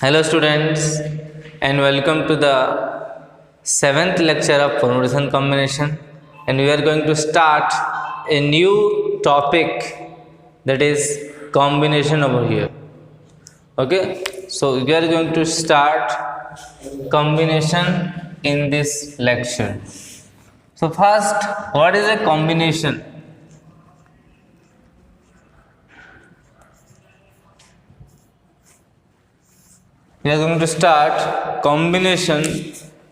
Hello students and welcome to the 7th lecture of permutation combination, and we are going to start a new topic, that is combination over here. Okay, so we are going to start combination in this lecture. So first, what is a combination? We are going to start combination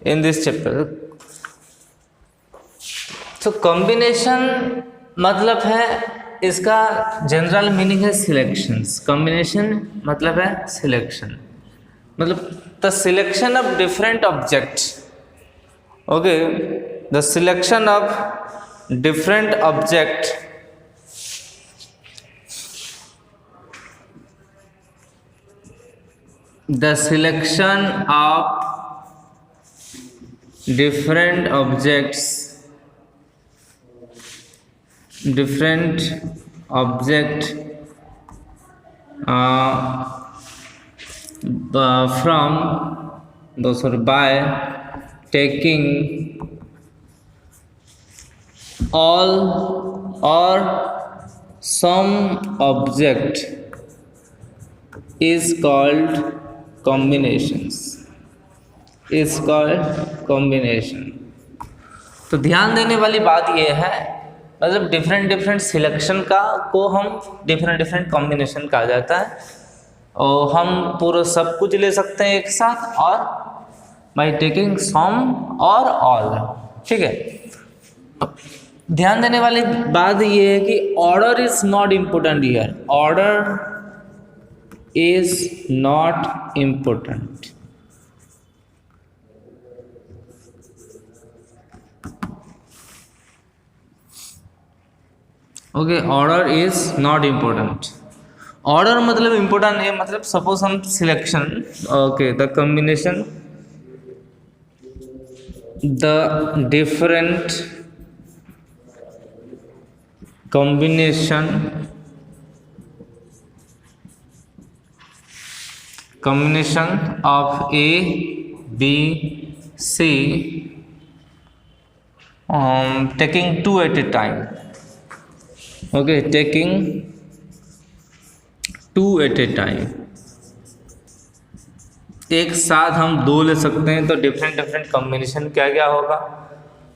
in this chapter. So combination मतलब है, इसका general meaning है selections. Combination मतलब है selection, मतलब the selection of different objects. Okay, the selection of different object the selection of different objects from those or by taking all or some object is called combinations. तो ध्यान देने वाली बात यह है, मतलब डिफरेंट सिलेक्शन का को हम डिफरेंट कॉम्बिनेशन कहा जाता है, और हम पूरा सब कुछ ले सकते हैं एक साथ, और बाय टेकिंग सम और ऑल. ठीक है, ध्यान देने वाली बात यह है कि order is not important here. Order is not important. Okay, order is not important. Order मतलब important है, मतलब suppose हम selection, okay, the combination, the different combination of A, B, C, taking two at a time. Okay, taking two at a time. एक साथ हम दो ले सकते हैं, तो डिफरेंट कॉम्बिनेशन क्या क्या होगा.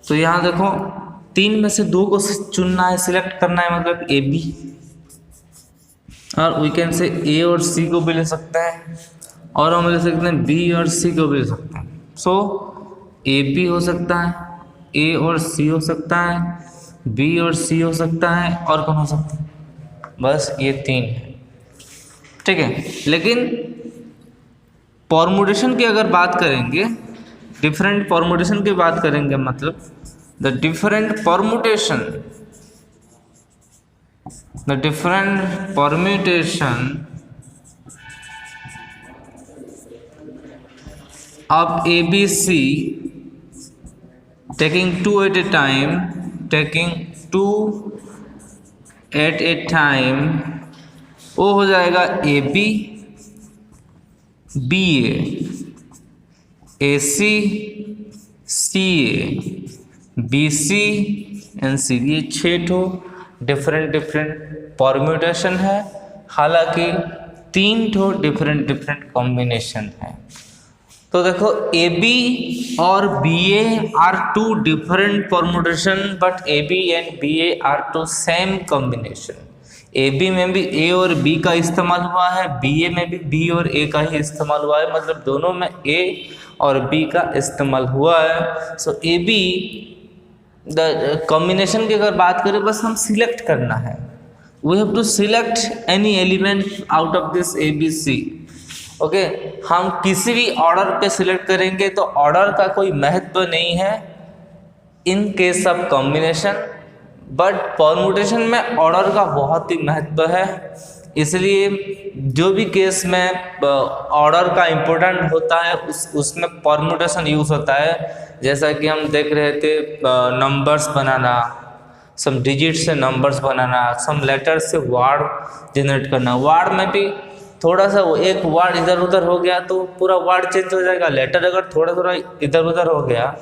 तो यहाँ देखो, तीन में से दो को चुनना है, सिलेक्ट करना है, मतलब ए बी, और वी कैन से ए और सी को भी ले सकते हैं, और हम ले सकते हैं बी और सी को भी ले सकते हैं. सो ए बी हो सकता है, ए और सी हो सकता है, बी और सी हो सकता है, और कौन हो सकता है? बस ये तीन है. ठीक है, लेकिन परमुटेशन की अगर बात करेंगे, डिफरेंट परमुटेशन की बात करेंगे, मतलब the different permutation of ABC taking two at a time, वो हो जाएगा AB, BA, AC, CA, BC and CD. ये 6 ठो डिफरेंट परम्यूटेशन है, हालांकि 3 ठो डिफरेंट कॉम्बिनेशन है. तो देखो, ए बी और B A are two different permutation, but A B and B A are two same combination. A B में भी ए और बी का इस्तेमाल हुआ है, बी ए में भी बी और ए का ही इस्तेमाल हुआ है, मतलब दोनों में ए और बी का इस्तेमाल हुआ है. So A B the combination की अगर बात करें, बस हम सिलेक्ट करना है. We have to select any element out of this A B C. Okay, हम किसी भी ऑर्डर पे सिलेक्ट करेंगे तो ऑर्डर का कोई महत्व नहीं है इन case of combination, but permutation में ऑर्डर का बहुत ही महत्व है. इसलिए जो भी केस में ऑर्डर का इम्पोर्टेंट होता है, उसमें परमुटेशन यूज़ होता है. जैसा कि हम देख रहे थे, नंबर्स बनाना, सम डिजिट से नंबर्स बनाना, सम लेटर से वर्ड जनरेट करना. वर्ड में भी थोड़ा सा वो एक वर्ड इधर उधर हो गया तो पूरा वर्ड चेंज हो जाएगा। लेटर अगर थोड़ा थोड़ा इधर उधर हो गया,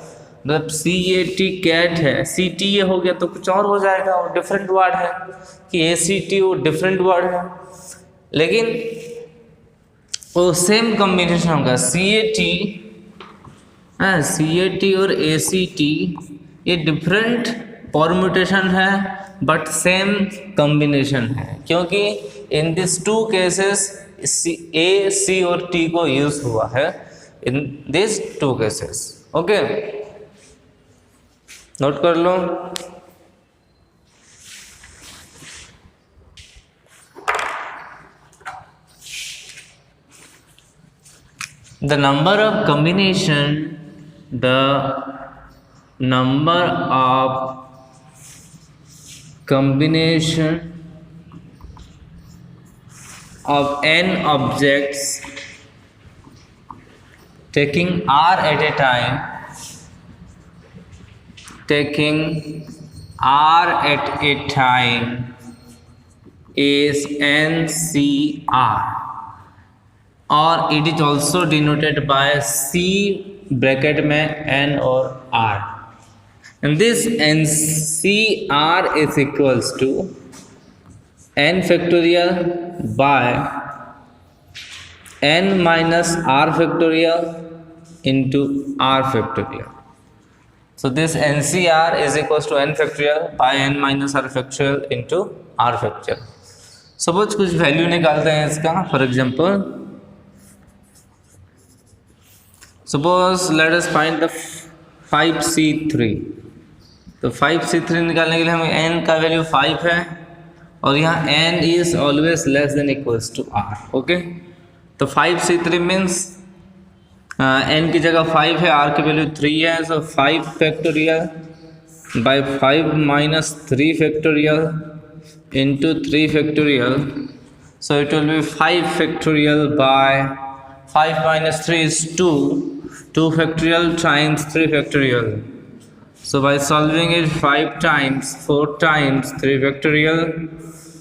मतलब CAT कैट है, CTA हो गया तो कुछ और हो जाएगा, वो डिफरेंट वर्ड है। कि ACT वो डिफरेंट वर्ड है, लेकिन वो सेम कॉम्बिनेशन होगा। CAT और ACT ये डिफरेंट परम्यूटेशन है बट सेम कॉम्बिनेशन है, क्योंकि in this two cases A, C और T को यूज हुआ है in this two cases. Okay, note कर लो। The number of combination of n objects taking R at a time, is NCR, और it is also denoted by C bracket में N और R, and this NCR is equals to n factorial by n minus R factorial into R factorial. So this NCR is equals to n factorial by n minus R factorial into R factorial. Suppose कुछ value निकालते हैं इसका। For example suppose let us find the 5C3। तो 5C3 निकालने के लिए हमें n का वैल्यू 5 है और यहाँ n is always less than equals to R। Okay, तो 5C3 मीन्स n की जगह 5 है, R की वैल्यू 3 है, सो 5 factorial by 5 minus 3 factorial into 3 factorial, so it will be 5 factorial by 5 minus 3 is 2 factorial times 3 factorial. So by solving it 5 times 4 times 3 factorial,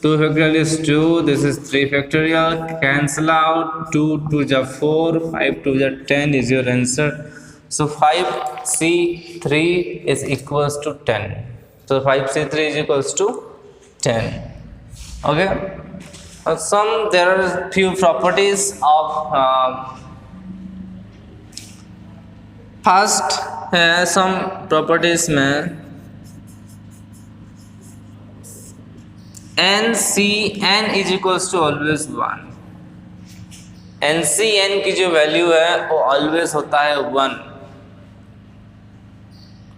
2 factorial is 2, this is 3 factorial, cancel out, 2 2 is 4, 5 2 is 10 is your answer. So 5C3 is equals to 10. So 5C3 is equals to 10. Okay, there are few properties of first है some properties में NCN is equals to always 1। NCN की जो value है वो always होता है 1।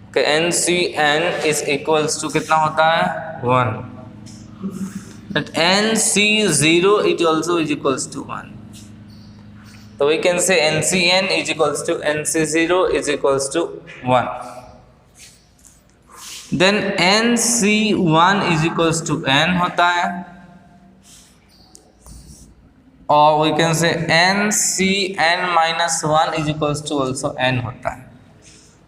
okay, NCN is equals to कितना होता है 1। that NC0 it also is equals to 1, so we can say NCN is equals to NC0 is equals to 1। then NC1 is equals to n होता है, or we can say NCN minus 1 is equals to also n होता है।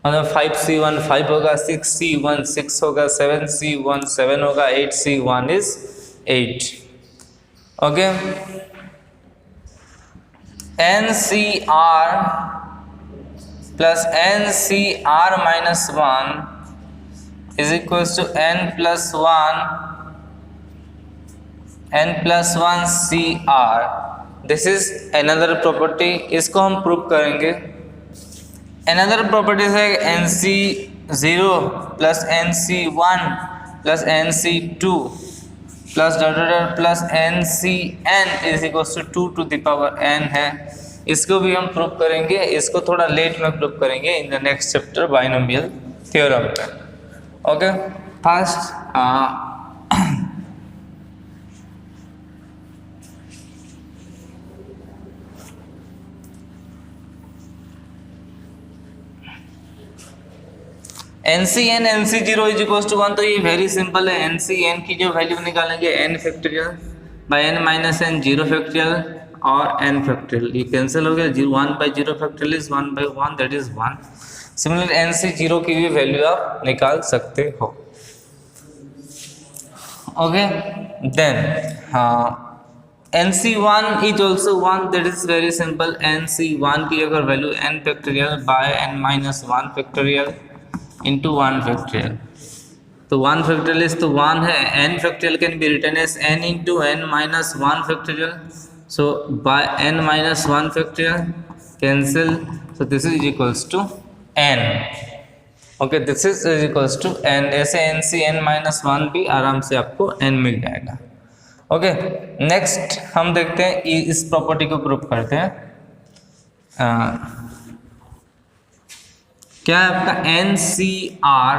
मतलब 5C1 5 होगा, 6C1 6 होगा, 7C1 7 होगा, 8C1 is 8। Okay, NCR plus NCR minus 1 is equals to n plus 1 CR। This is another property, इसको हम prove करेंगे। Another property है NC0 plus NC1 plus NC2 plus plus NCN is equals to 2 to the power n है। इसको भी हम prove करेंगे, इसको थोड़ा लेट में प्रूव करेंगे in the next chapter binomial theorem पे। Okay, first NCN NC0 is equal to 1, तो ये वेरी सिंपल है। NCN की जो वैल्यू निकालेंगे n factorial by n minus n 0 factorial और n फैक्टोरियल, ये कैंसिल हो गया। 1 by 0 factorial is 1 by 1 that is 1। Similar NC0 की भी वैल्यू आप निकाल सकते हो। Okay, then NC1 is also 1, that is very simple. NC1 की अगर value n factorial by n minus 1 factorial into 1 factorial, तो 1 फैक्टोरियल इज तो 1 है, n factorial can be written as n into n minus 1 factorial, so by n minus 1 factorial cancel, so this is equals to n. Okay, this is equals to n. ऐसे NC n minus 1 भी आराम से आपको n मिल जाएगा. Okay, next हम देखते हैं इस प्रॉपर्टी को प्रूव करते हैं. क्या है आपका NCR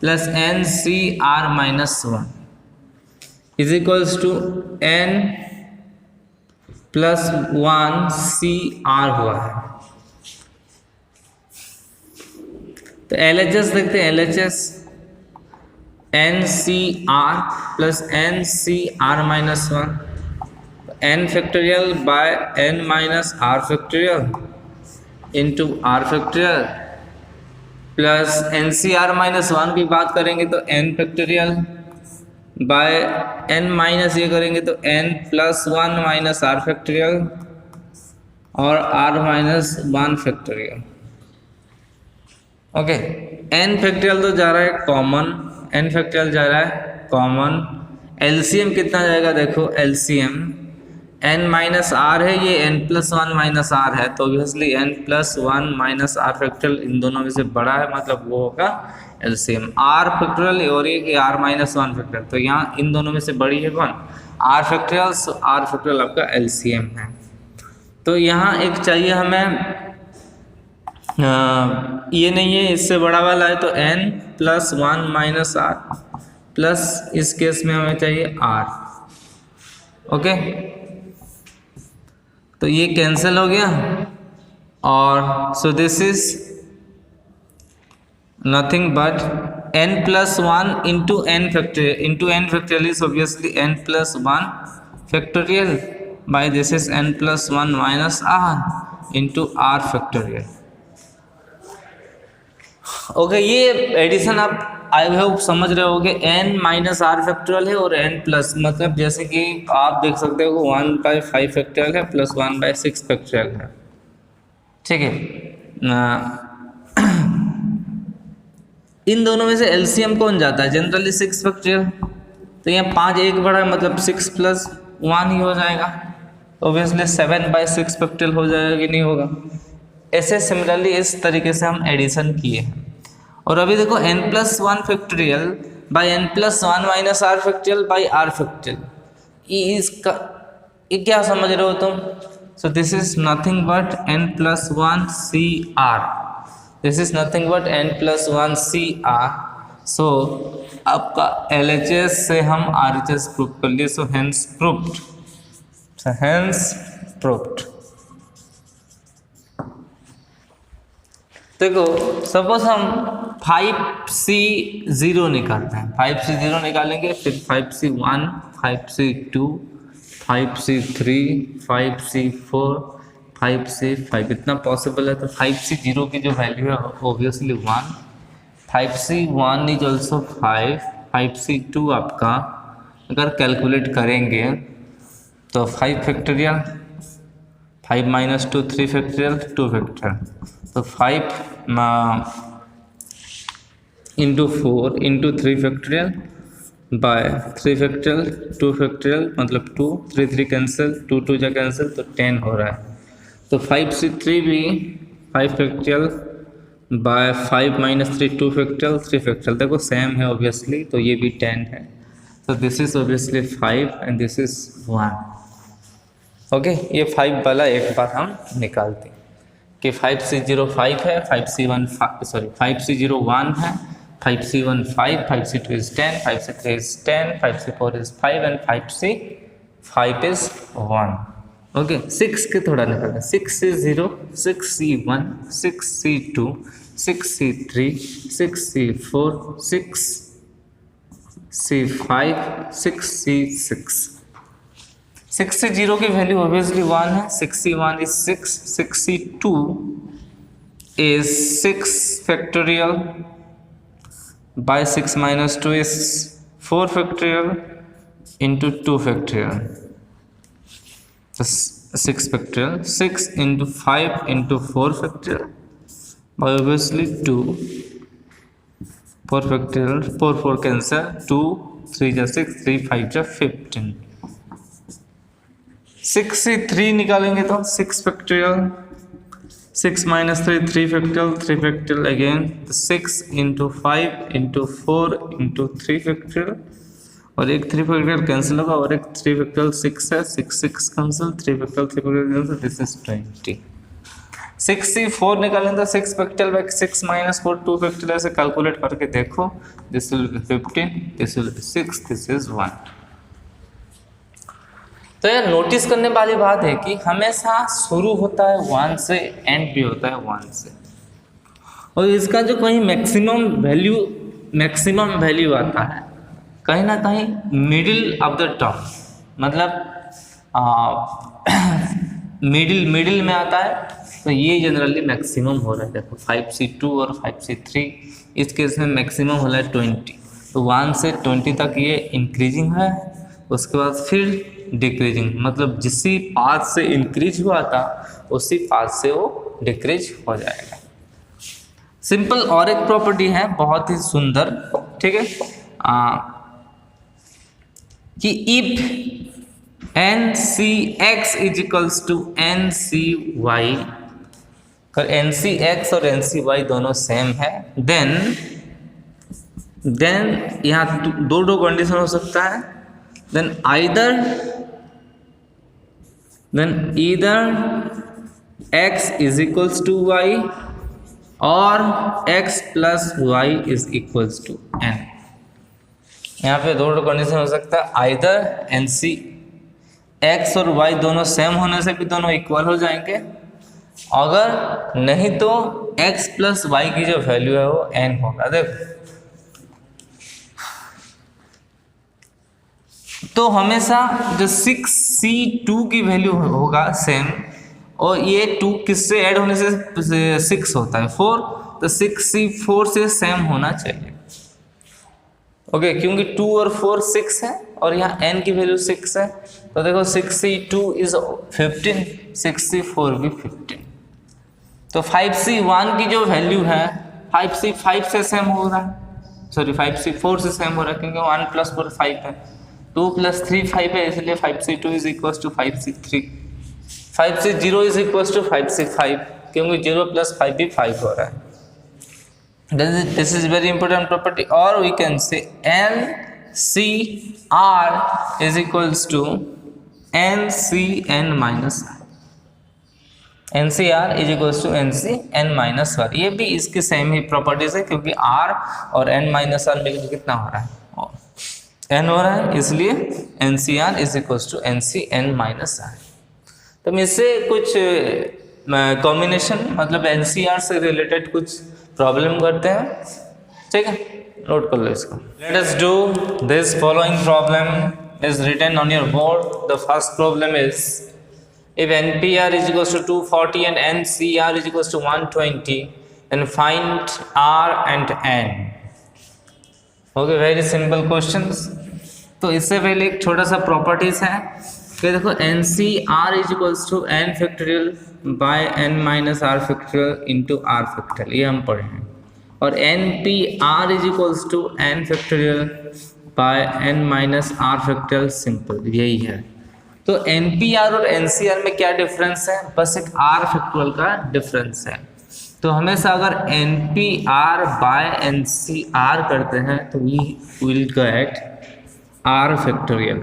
plus NCR minus 1 is equals to n plus 1 CR हुआ है. तो LHS देखते हैं. LHS NCR plus NCR minus 1, n factorial by n minus r factorial into r factorial plus NCR minus 1 की बात करेंगे तो n factorial by n minus ये करेंगे तो n plus 1 minus r factorial और r minus 1 factorial. Okay, n factorial तो जा रहा है कॉमन, n फैक्टोरियल जा रहा है कॉमन. LCM कितना जाएगा देखो, LCM n माइनस r है, ये n प्लस 1 माइनस r है, तो obviously n plus 1 minus r factorial इन दोनों में से बड़ा है, मतलब वो होगा LCM. r फैक्टोरियल और ये r माइनस 1 फैक्टोरियल, तो यहाँ इन दोनों में से बड़ी है कौन, r फैक्टोरियल. सो r फैक्टोरियल आपका LCM है. तो यहाँ एक चाहिए हमें, ये नहीं है, इससे बड़ा वाला है, तो n plus 1 minus r plus इस केस में हमें चाहिए r. ओके, तो ये कैंसिल हो गया और सो this is nothing but n plus 1 into n factorial into n factorial is obviously n plus 1 factorial by this is n plus 1 minus r into r factorial. Okay, ये addition आप I hope समझ रहे होगे. n minus R factorial है और n plus, मतलब जैसे कि आप देख सकते हो 1/5 फैक्टोरियल है प्लस 1/6 फैक्टोरियल है. ठीक है, इन दोनों में से LCM कौन जाता है, जनरली 6 फैक्टोरियल. तो यहाँ 5 एक बड़ा है, मतलब 6 प्लस 1 ही हो जाएगा. ऑब्वियसली 7/6 फैक्टोरियल हो जाएगा कि नहीं होगा. ऐसे सिमिलरली इस तरीके से हम एडिशन किए हैं. और अभी देखो n plus 1 factorial by n plus 1 minus r factorial by r factorial, इसका ये क्या समझ रहे हो तुम. सो this is nothing but n plus 1 CR, this is nothing but n plus 1 CR. सो आपका LHS से हम RHS प्रूव कर लिए. So hence proved, so hence proved. देखो सपोज हम 5C0 निकालते हैं, 5C0 निकालेंगे, फिर 5C1, 5C2, 5C3, 5C4, 5C5, इतना पॉसिबल है. तो 5C0 की जो वैल्यू है obviously 1, 5C1 is also 5, 5C2 आपका अगर कैलकुलेट करेंगे तो 5 फैक्टोरियल, 5 माइनस 2 3 फैक्टोरियल 2 फैक्टोरियल, तो 5 into 4 into 3 factorial by 3 factorial 2 factorial, मतलब 2 3 3 कैंसिल, 2 2 जा कैंसिल, तो 10 हो रहा है. तो 5C3 भी 5 factorial by 5 minus 3 2 factorial 3 factorial, देखो सेम है ऑब्वियसली, तो ये भी 10 है. तो this is obviously 5 and this is 1. Okay, ये 5 वाला एक बार हम निकालते हैं कि 5C0 5 है, 5C1 सॉरी 5C0 1 है, 5C1 5, 5C2 is 10, 5C3 is 10, 5C4 is 5 and 5C5 is 1. Okay, 6 के थोड़ा निकालते हैं. 6C0, 6C1, 6C2, 6C3, 6C4, 6C5, 6C6. 6C0 की वैल्यू ऑब्वियसली 1 है, 6C1 is 6, 6C2 is 6 factorial by 6 minus 2 is 4 factorial into 2 factorial. तो 6 factorial, 6 into 5 into 4 factorial, obviously 2, 4 factorial, 4 cancer, 2 3 जा 6, 3 5 जा 15, 6 से 3 निकालेंगे तो 6 factorial, 6 minus 3 3 factorial, 3 factorial again, 6 into 5 into 4 into 3 factorial, और एक 3 फैक्टोरियल कैंसिल होगा और एक 3 फैक्टोरियल 6 है, 6 cancel, 3 factorial 3 factorial cancel, this is 20। 6 से 4 निकालें तो 6 फैक्टोरियल बाय 6 माइनस 4, 2 फैक्टोरियल से कैलकुलेट करके देखो, this will B 15, this will B 6, this is 1। तो यार नोटिस करने वाली बात है कि हमेशा शुरू होता है 1 से, एंड भी होता है 1 से, और इसका जो कहीं मैक्सिमम वैल्यू आता है कहीं ना कहीं मिडिल ऑफ द टर्म, मतलब मिडिल में आता है, तो ये जनरली मैक्सिमम हो रहा है। देखो 5C2 और 5C3, इस केस में मैक्सिमम हो रहा है 20, तो 1 से 20 तक ये इंक्रीजिंग है, उसके बाद फिर डिक्रीजिंग, मतलब जिसी पाथ से इंक्रीज हुआ था उसी पाथ से वो डिक्रीज हो जाएगा। सिंपल और एक प्रॉपर्टी है बहुत ही सुंदर, ठीक है, कि if NCX is equals to NCY, अगर NCX और NCY दोनों सेम है, देन यहाँ दो कंडीशन हो सकता है, then either X is equals to Y और X plus Y is equals to N। यहाँ पे दो कंडीशन हो सकता है, आइदर NCX और Y दोनों सेम होने से भी दोनों इक्वल हो जाएंगे, अगर नहीं तो X प्लस Y की जो वैल्यू है वो N होगा। देखो तो हमेशा जो 6C2 की वैल्यू होगा सेम, और ये 2 किससे ऐड होने से 6 होता है 4, तो 6C4 से सेम होना चाहिए, ओके, क्योंकि 2 और 4 6 है और यहाँ n की वैल्यू 6 है, तो देखो 6C2 इज 15, 6C4 भी 15, तो 5C1 की जो वैल्यू है 5C5 से सेम हो रहा है, सॉरी 5C4 से सेम हो रहा है, क्योंकि 1 प्लस 4 5 है, 2 प्लस 3 5 है, इसलिए 5C2 is equal to 5C3, 5C0 is equal to 5C5, क्योंकि 0 प्लस 5 भी 5 हो रहा है। This is very important property, or we can say NCR is equals to NCN minus R. NCR is equals to NCN minus R. ये भी इसकी same ही properties है, क्योंकि R और N माइनस R मिलकर कितना हो रहा है, N हो रहा है, इसलिए NCR is equals to NCN minus R। तो हम इससे कुछ कॉम्बिनेशन, मतलब NCR से रिलेटेड कुछ प्रॉब्लम करते हैं, ठीक है, नोट कर लो इसको। Let us do this following problem is written on your board. The first problem is if NPR is equals to 240 and NCR is equals to 120, then find R and N। Okay, very simple questions. तो इससे पहले एक छोटा सा properties है कि देखो NCR is equals to N factorial by N minus R factorial into R factorial, ये हम पढ़े हैं, और NPR is equals to N factorial by N minus R factorial, simple यही है। तो NPR और NCR में क्या डिफरेंस है, बस एक R फैक्टोरियल का डिफरेंस है। तो हमेशा अगर NPR बाय NCR करते हैं तो we will get R factorial.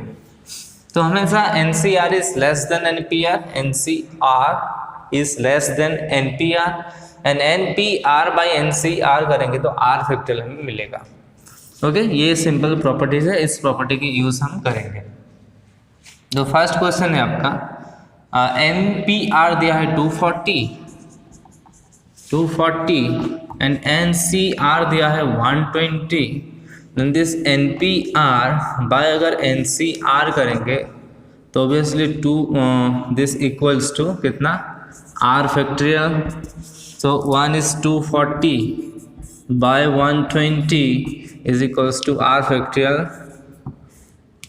तो हमेशा NCR is less than NPR, NCR is less than NPR, and NPR by NCR करेंगे तो R फैक्टोरियल हमें मिलेगा। ओके, ये सिंपल प्रॉपर्टीज है, इस प्रॉपर्टी की यूज हम करेंगे। तो फर्स्ट क्वेश्चन है आपका, NPR दिया है 240 एंड NCR दिया है 120, then this NPR बाय अगर NCR करेंगे तो ऑब्वियसली दिस इक्वल्स टू कितना, R factorial. So 1 is 240 by 120 is equals to R factorial.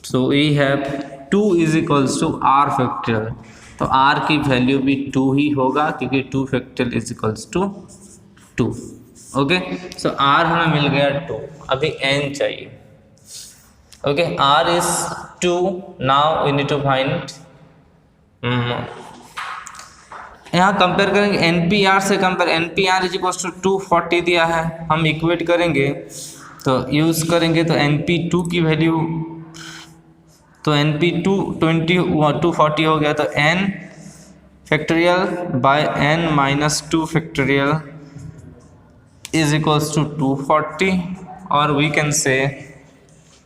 So we have 2 is equals to R factorial, तो आर की वैल्यू भी 2 ही होगा क्योंकि 2 factorial is equals to 2। Okay, so R हमें मिल गया 2, अभी एन चाहिए। Okay, R is 2, now we need to find, यहाँ कंपेयर करेंगे NPR से, compare NPR is equal to 240 दिया है, हम इक्वेट करेंगे तो यूज़ करेंगे तो NP2 की वैल्यू, तो NP2 240 हो गया, तो n factorial by n minus 2 factorial is equals to 240, और we can say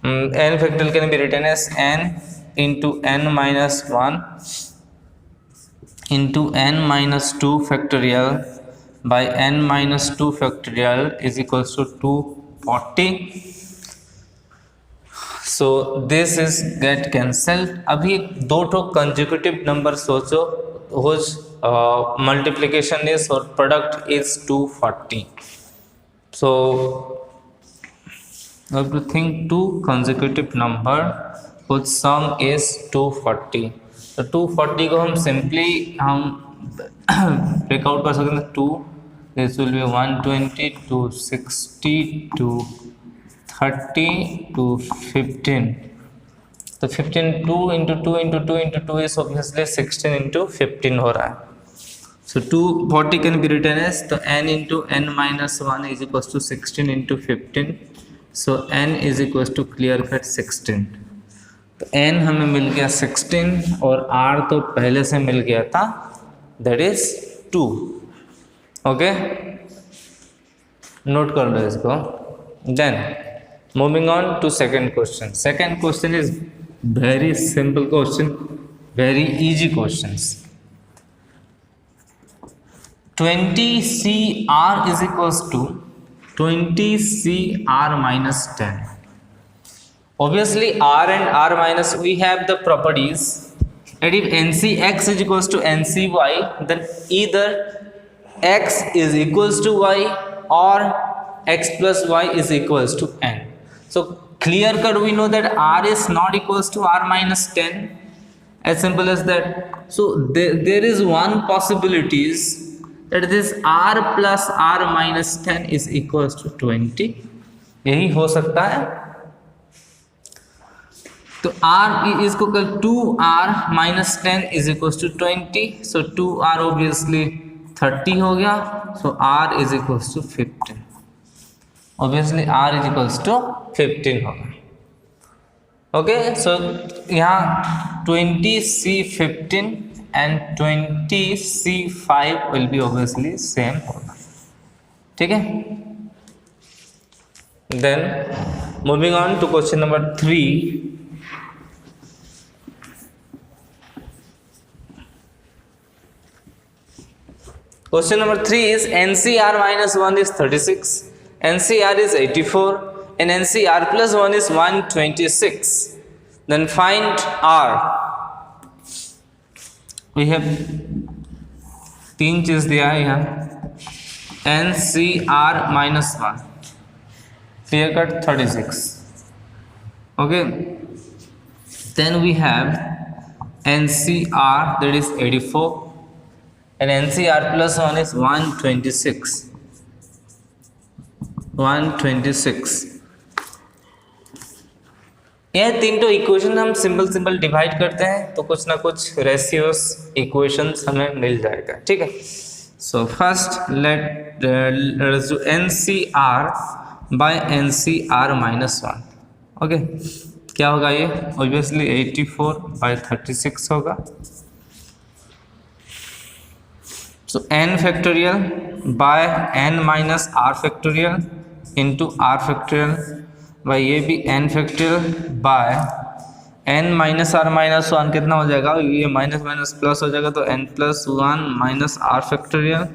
n factorial can be written as n into n minus 1 into n minus 2 factorial by n minus 2 factorial is equals to 240. So this is get cancelled. अभी दो ठो consecutive number सोचो whose multiplication is or product is 240. So you have to think two consecutive number whose sum is 240. तो 240 को हम simply हम breakout कर सकते हैं, 2 दिस विल बी 120 260 230 215, तो 15 2 into 2 into 2 into 2 is obviously 16 into 15 हो रहा है। So 240 can be written as, तो n into n minus 1 is equal to 16 into 15, so n is equal to clear cut 16, तो n हमें मिल गया 16 और r तो पहले से मिल गया था, दैट इज 2। ओके, नोट कर लो इसको। Then moving on to second question. Second question is very simple question, very easy questions. 20CR is equals to 20CR minus 10. Obviously R and R minus, we have the properties that if NCX is equals to NCY, then either X is equals to Y or X plus Y is equals to N. So clear cut we know that R is not equals to R minus 10, as simple as that. So there is one possibilities that this R plus R minus 10 is equals to 20, यही हो सकता है। तो R इसको कर 2R minus 10 is equals to 20, so 2R obviously 30 हो गया, so R is equals to 15, obviously R is equals to 15 होगा। ओके, सो यहाँ 20C15 and 20C5 will be obviously same होगा, ठीक है। Then moving on to question number 3. Question number 3 is NCR minus 1 is 36, NCR is 84, and NCR plus 1 is 126. Then find R. We have तीन चीज दिया है यहाँ, NCR minus 1, clear cut 36. Okay, then we have NCR, that is 84, and NCR plus 1 is 126. 126, यह तीन तो equation हम simple divide करते हैं तो कुछ ना कुछ रेशियोस इक्वेशंस हमें मिल जाएगा, ठीक है। So first let's do NCR by NCR minus 1। Okay, क्या होगा ये, ऑब्वियसली 84 बाय 36 होगा। So n factorial by n minus r factorial into r factorial by ये भी n factorial by n minus r minus 1 कितना हो जाएगा, ये माइनस माइनस प्लस हो जाएगा, तो n plus 1 minus r factorial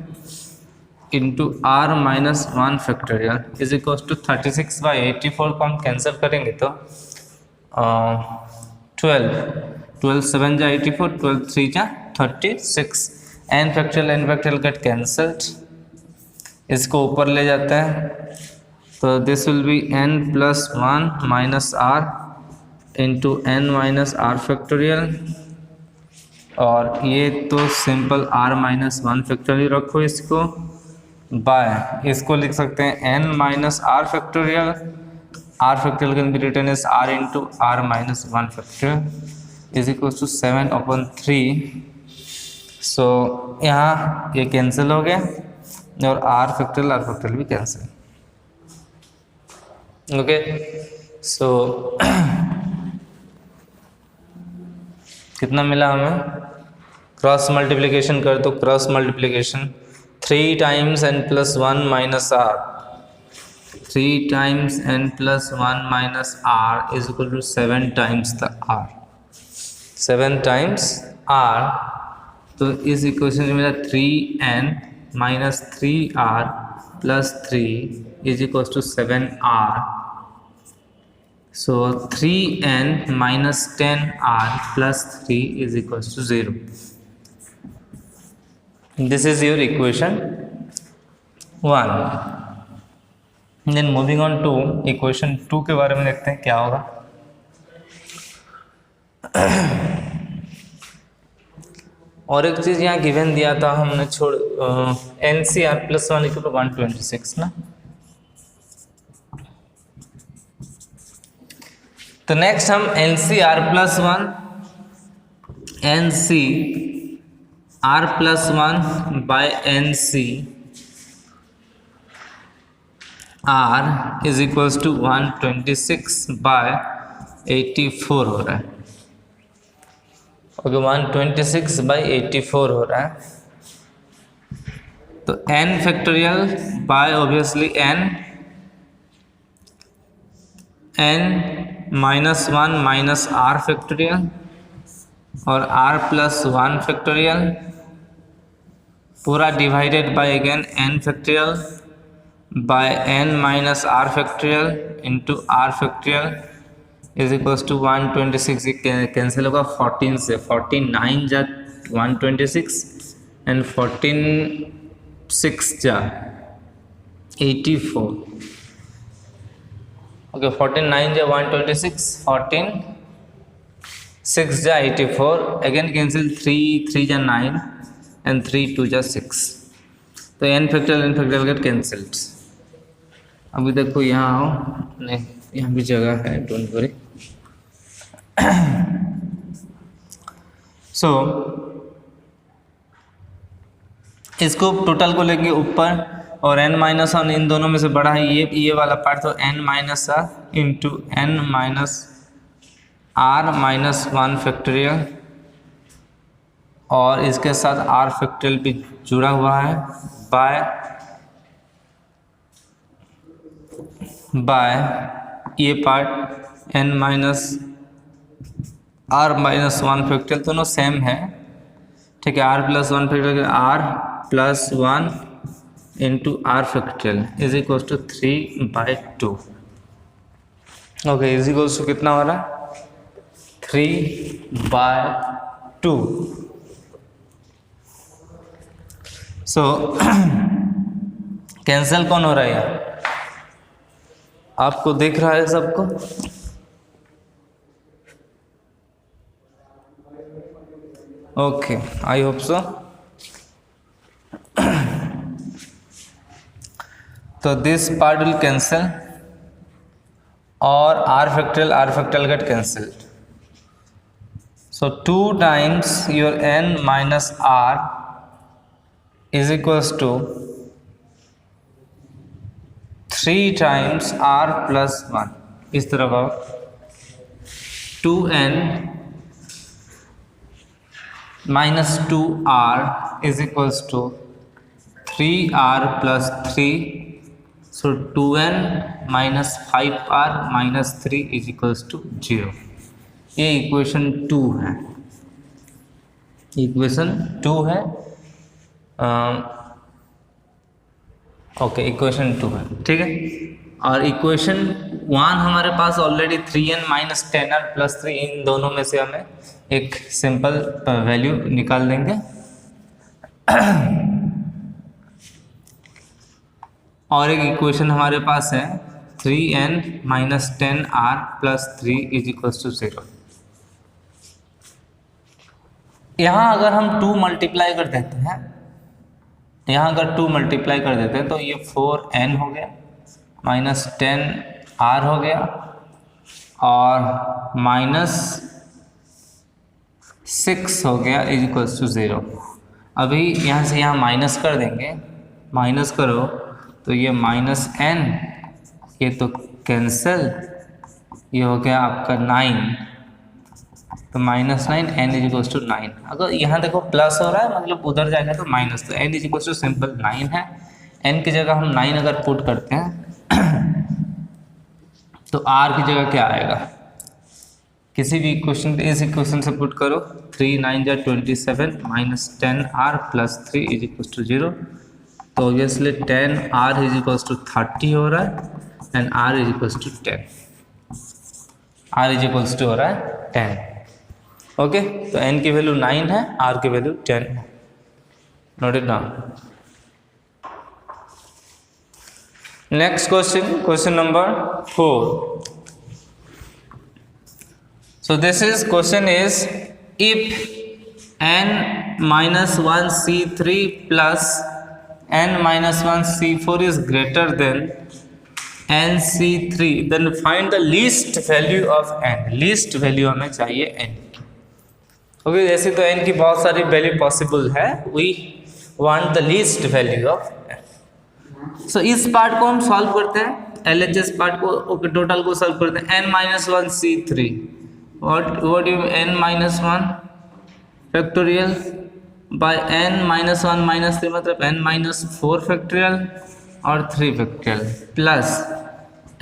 into r minus 1 factorial is equals to 36 by 84 को हम कैंसिल करेंगे तो 12 7 जा 84, 12 3 जा 36, n फैक्टोरियल गेट कैंसल्ड, इसको ऊपर ले जाते हैं तो this will be n plus 1 minus r into N minus R factorial, और ये तो simple R minus one factorial रखो इसको, बाय इसको लिख सकते हैं N minus R factorial, R factorial can be written as R into R minus one factorial is equal to 7/3। सो यहाँ ये कैंसिल हो गया और आर फैक्टोरियल भी कैंसिल। ओके, सो कितना मिला हमें? क्रॉस मल्टीप्लिकेशन कर दो, cross multiplication 3 times n plus 1 minus R, 3 times n plus 1 minus R is equal to 7 times the R, 7 times R. तो इस इक्वेशन में मिला 3n minus 3r plus 3 is equal to 7r। So 3n minus 10r plus 3 is equals to 0. This is your equation 1. Then moving on to equation 2 के बारे में देखते हैं क्या होगा। और एक चीज़ यहाँ गिवन दिया था हमने छोड़ NCR प्लस 1 इक्वल टू 126 ना। तो नेक्स्ट हम NCR plus 1 NCR plus 1 by NCR is equals to 126 by 84 हो रहा है। ओके, 126 बाय 84 हो रहा है। तो n factorial by obviously n minus 1 minus R factorial और r प्लस 1 फैक्टोरियल पूरा divided by again n factorial by n minus R factorial into R factorial is equals to 126। Cancel होगा 14 से, 49 जा 126 and 14 जा 84। ओके, 49 जा 126, 14 6 जा 84, again cancel 3 जा 9 and 3 2 जा 6। तो n फैक्टोरियल गेट कैंसिल्ड। अभी देखो यहाँ आओ, नहीं यहाँ भी जगह है, डोंट वरी। सो इसको टोटल को लेंगे ऊपर और n माइनस वन इन दोनों में से बड़ा है ये वाला पार्ट, तो n minus R into n minus R minus 1 factorial और इसके साथ r फैक्टोरियल भी जुड़ा हुआ है बाय ये part n minus R minus 1 factorial, दोनों सेम है, ठीक है। r plus 1 factorial r plus 1 into R factorial is equal to 3/2। Okay, is equal to कितना हो रहा है? 3/2। सो कैंसिल कौन हो रहा है यार? आपको दिख रहा है सबको? Okay, I hope so. तो दिस पार्ट विल कैंसिल और R factorial get cancelled. So 2 times your n minus R is equals to 3 times r plus 1। इस तरफ आओ, 2n minus 2r is equals to 3r plus 3। So 2n minus 5r minus 3 is equals to 0। ये equation 2 है, equation 2 है। Okay, equation 2 है, ठीक है। और इक्वेशन 1 हमारे पास already 3n minus 10r plus 3, इन दोनों में से हमें एक सिंपल वैल्यू निकाल देंगे। और एक इक्वेशन हमारे पास है 3n minus 10r plus 3 is equals to 0। यहाँ अगर हम 2 मल्टीप्लाई कर देते हैं, यहाँ अगर 2 मल्टीप्लाई कर देते हैं तो ये 4n हो गया माइनस 10r हो गया और माइनस 6 हो गया इज इक्वल्स टू 0। अभी यहाँ से यहाँ माइनस कर देंगे, माइनस करो तो ये माइनस n, ये तो कैंसिल, ये हो गया आपका 9, तो minus 9 n is equals to 9। अगर यहाँ देखो प्लस हो रहा है मतलब उधर जाएगा तो माइनस, तो n is equals to simple 9 है। n की जगह हम 9 अगर पुट करते हैं तो r की जगह क्या आएगा, किसी भी इक्वेशन इस इक्वेशन से पुट करो, 3 9 जा 27 minus 10r plus 3 is equals to 0। तो obviously 10r is equals to 30 हो रहा है and r is equals to 10, r is equals to हो रहा है 10। ओके, तो n की वैल्यू 9 है, r की वैल्यू 10 है। Note it down. Next question, question number 4। So this is question is, if n minus 1 c3 plus n minus 1 c4 is greater than n c3 then find the least value of n। least value हमें चाहिए n की। Okay, जैसे तो n की बहुत सारी value possible है, we want the least value of n। सो इस पार्ट को हम सॉल्व करते हैं, LHS पार्ट को, ओके, टोटल को सॉल्व करते हैं। n minus 1 c3, what do you mean n minus 1 factorial by n minus 1 minus 3 मतलब n minus 4 factorial और 3 factorial plus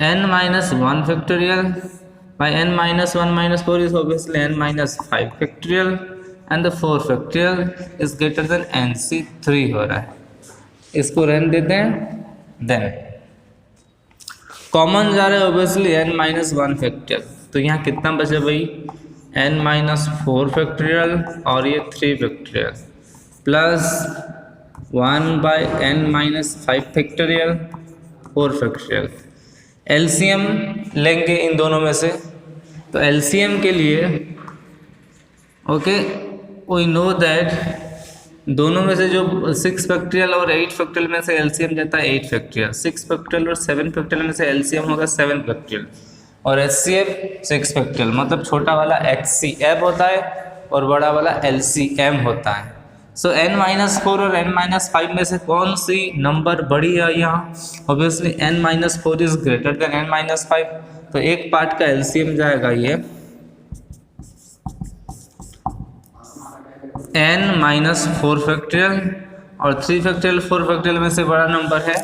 n minus 1 factorial by n minus 1 minus 4 is obviously n minus 5 factorial and the 4 factorial is greater than nc3 हो रहा है। इसको रहने देते हैं। Then common जा रहा है ऑब्वियसली n minus 1 factorial, तो यहाँ कितना बचा भाई, n minus 4 factorial और ये 3 factorial plus 1 by n minus 5 factorial 4 factorial। LCM लेंगे इन दोनों में से, तो LCM के लिए ओके वी नो दैट दोनों में से जो 6 फैक्टोरियल और 8 फैक्टोरियल में से LCM जाता है 8 फैक्टोरियल, 6 फैक्टोरियल और 7 फैक्टोरियल में से LCM होगा 7 फैक्टोरियल और HCF 6 फैक्टोरियल, मतलब छोटा वाला HCF होता है और बड़ा वाला LCM होता है। सो n minus 4 और n minus 5 में से कौन सी नंबर बड़ी है यहाँ, obviously n minus 4 is greater then n minus 5, तो एक पार्ट का LCM जाएगा ये n minus 4 फैक्टोरियल और 3 फैक्टोरियल, 4 फैक्टोरियल में से बड़ा नंबर है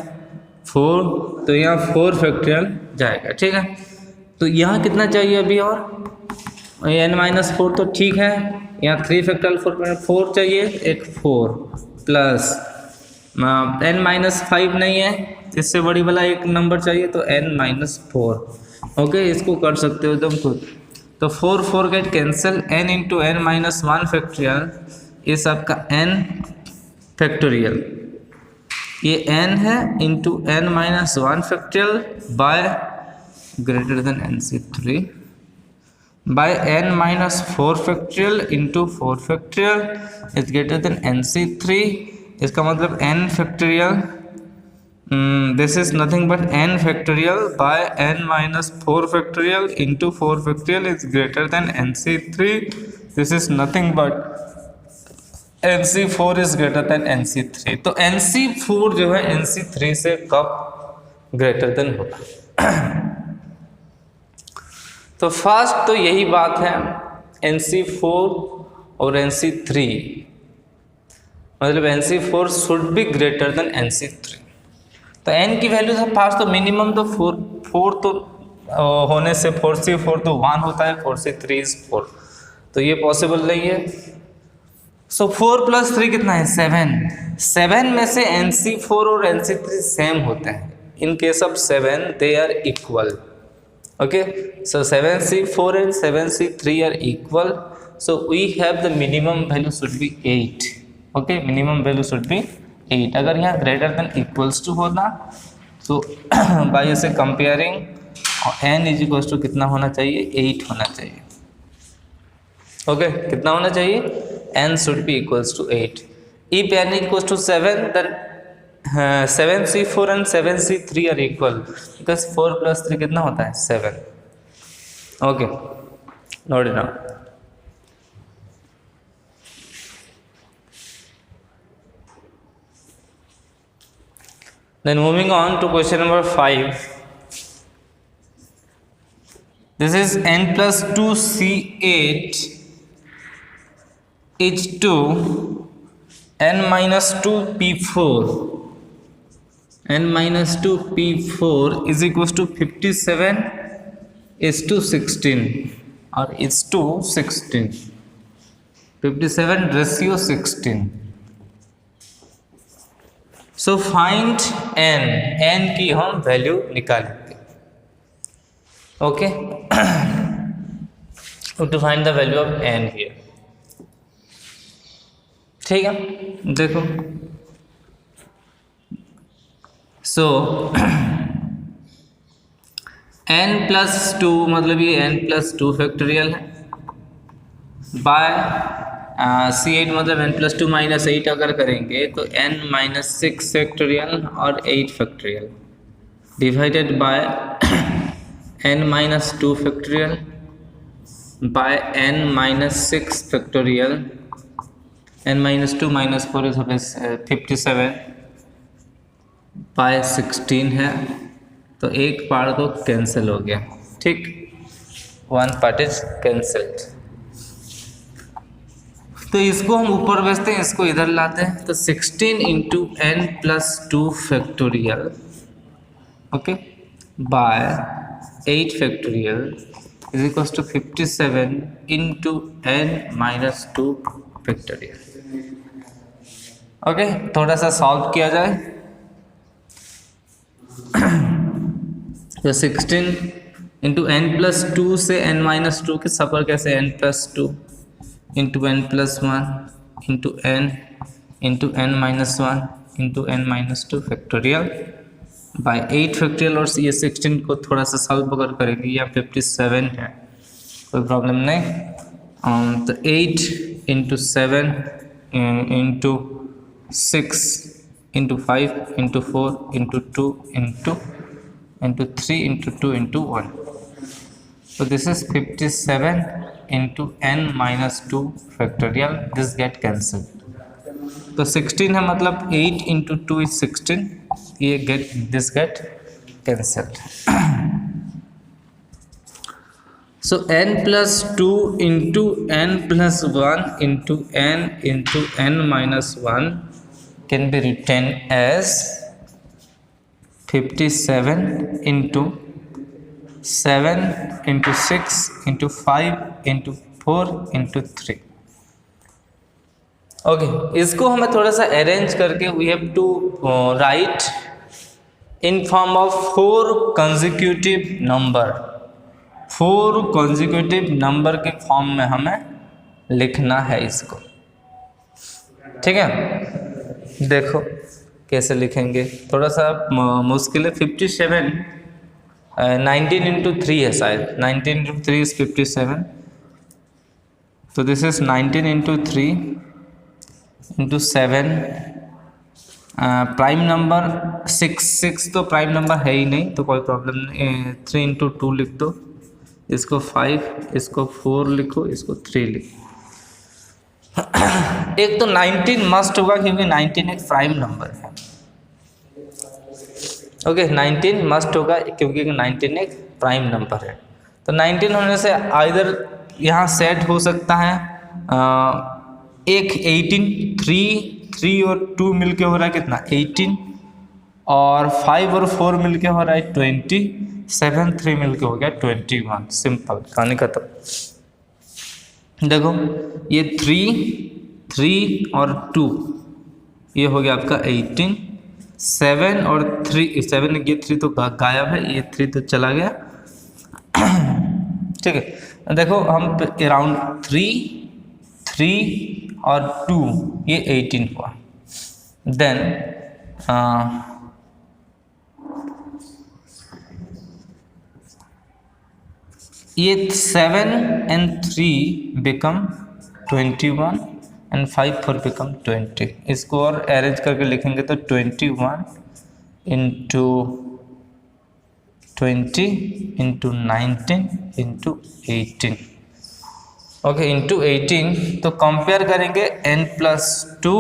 4, तो यहाँ 4 फैक्टोरियल जाएगा। ठीक है, तो यहाँ कितना चाहिए अभी, और n minus 4 तो ठीक है, यहाँ 3 फैक्टोरियल 4 चाहिए, एक 4 प्लस n minus 5 नहीं है, इससे बड़ी वाला एक नंबर चाहिए तो n minus 4। ओके, इसको कर सकते हो तुम खुद, तो 4 4 get cancel, n into n minus 1 factorial is आपका n फैक्टोरियल, ये n है into n minus 1 factorial by greater than nc3 by n minus 4 factorial into 4 factorial is greater than nc3। इसका मतलब n factorial, this is nothing but n factorial by n minus 4 factorial into 4 factorial is greater than nc3। this is nothing but nc4 is greater than nc3। तो nc4 जो है nc3 से कब greater than होगा। तो first तो यही बात है, nc4 और nc3 मतलब nc4 should be greater than nc3। तो n की वैल्यू था फास्ट, तो मिनिमम तो 4 तो होने से 4c4 तो 1 होता है, 4c3 इज 4, तो ये पॉसिबल नहीं है। सो 4 प्लस 3 कितना है 7, 7 में से nc4 और nc3 सेम होते हैं, in case of 7 they are equal. Okay, so 7c4 and 7c3 are equal, so we have the minimum value should be 8। Okay, minimum value should be 8। अगर यहाँ ग्रेटर देन इक्वल्स टू होता तो by ऐसे comparing n is equal to कितना होना चाहिए, 8 होना चाहिए। ओके कितना होना चाहिए, n should be equals to 8। If n equals to 7 then 7c4 and 7c3 are equal, because 4 + 3 कितना होता है 7। Okay note it down. Then moving on to question number 5. This is n plus 2c8 is to n minus 2p4. n minus 2p4 is equals to 57 is to 16 or is to 16. 57 ratio 16. So find n की हम value निकालेंगे। Okay to find the value of n here. ठीक है देखो, सो n + 2 मतलब ये n + 2 factorial है, bye C8 मतलब n + 2 - 8 अगर करेंगे तो n - 6 फैक्टोरियल और 8 factorial divided by n - 2 factorial by n - 6 factorial. n - 2 - 4 is 57 by 16 है, तो एक पार्ट तो कैंसिल हो गया। ठीक, वन पार्ट इज कैंसल्ड। तो इसको हम ऊपर भेजते हैं, इसको इधर लाते हैं, तो 16 into n + 2 factorial okay by 8 factorial is equal to 57 into n - 2 factorial. Okay थोड़ा सा सॉल्व किया जाए। तो 16 इंटू n + 2 से n - 2 के सफर कैसे n + 2 into n + 1 into n into n - 1 into n - 2 factorial bye 8 factorial. और ये 16 को थोड़ा सा सॉल्व अगर करेंगे, या 57 है कोई प्रॉब्लम नहीं। तो 8 into 7 into 6 into 5 into 4 into 2 into 3 into 2 into 1। So this is 57 into n - 2 factorial. This get cancelled. तो 16 है मतलब 8 into 2 is 16. ये this get cancelled. So n + 2 into n + 1 into n - 1 can be written as 57 into 7 into 6 into 5 into 4 into 3। Okay इसको हमें थोड़ा सा arrange करके we have to write in form of 4 consecutive number. 4 consecutive number के फॉर्म में हमें लिखना है इसको। ठीक है देखो कैसे लिखेंगे, थोड़ा सा मुश्किल है। 57 19 इंटू 3 है शायद, 19 इंटू 3 इज 57। तो this is 19 into 3 into 7 prime number 6 तो प्राइम नंबर है ही नहीं, तो कोई प्रॉब्लम नहीं। 3 इंटू 2 लिख दो, इसको 5, इसको 4 लिखो, इसको 3 लिखो। एक तो 19 मस्ट होगा क्योंकि 19 एक प्राइम नंबर है। ओके 19 मस्ट होगा क्योंकि 19 एक प्राइम नंबर है। तो 19 होने से आइदर यहाँ सेट हो सकता है एक 18 3 और 2 मिलके हो रहा है कितना 18, और 5 और 4 मिलके हो रहा है 20, 7 3 मिलके हो गया 21। सिंपल कहानी खत्म। देखो ये 3 और 2 ये हो गया आपका 18, 7 और 3 7 ये 3 तो गायब है, ये 3 तो चला गया। ठीक है देखो हम अराउंड 3 और 2 ये 18 हुआ। देन ये 7 and 3 become 21 and 5 4 become 20। इसको और अरेंज करके लिखेंगे तो 21 into 20 into 19 into 18, okay into 18। तो कंपेयर करेंगे n plus 2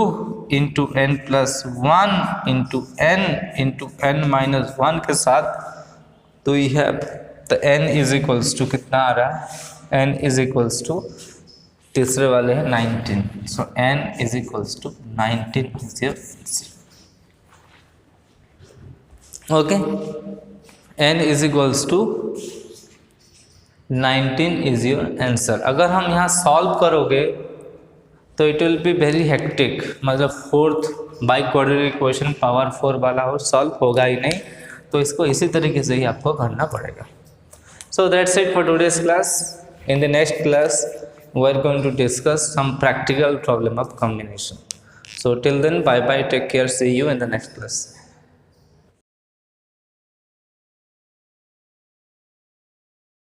into n plus 1 into n minus 1 के साथ। तो यह तो n इज इक्वल्स टू कितना आ रहा है, n इज इक्वल्स टू तीसरे वाले हैं 19। So n is equals to 19 is your answer. Okay, n is equals to 19 is your answer. अगर हम यहाँ सॉल्व करोगे तो it will be very hectic, मतलब fourth by quadratic equation power 4 वाला और सॉल्व होगा ही नहीं, तो इसको इसी तरीके से ही आपको करना पड़ेगा। So that's it for today's class. In the next class we are going to discuss some practical problem of combination. So till then bye bye, take care, see you in the next class.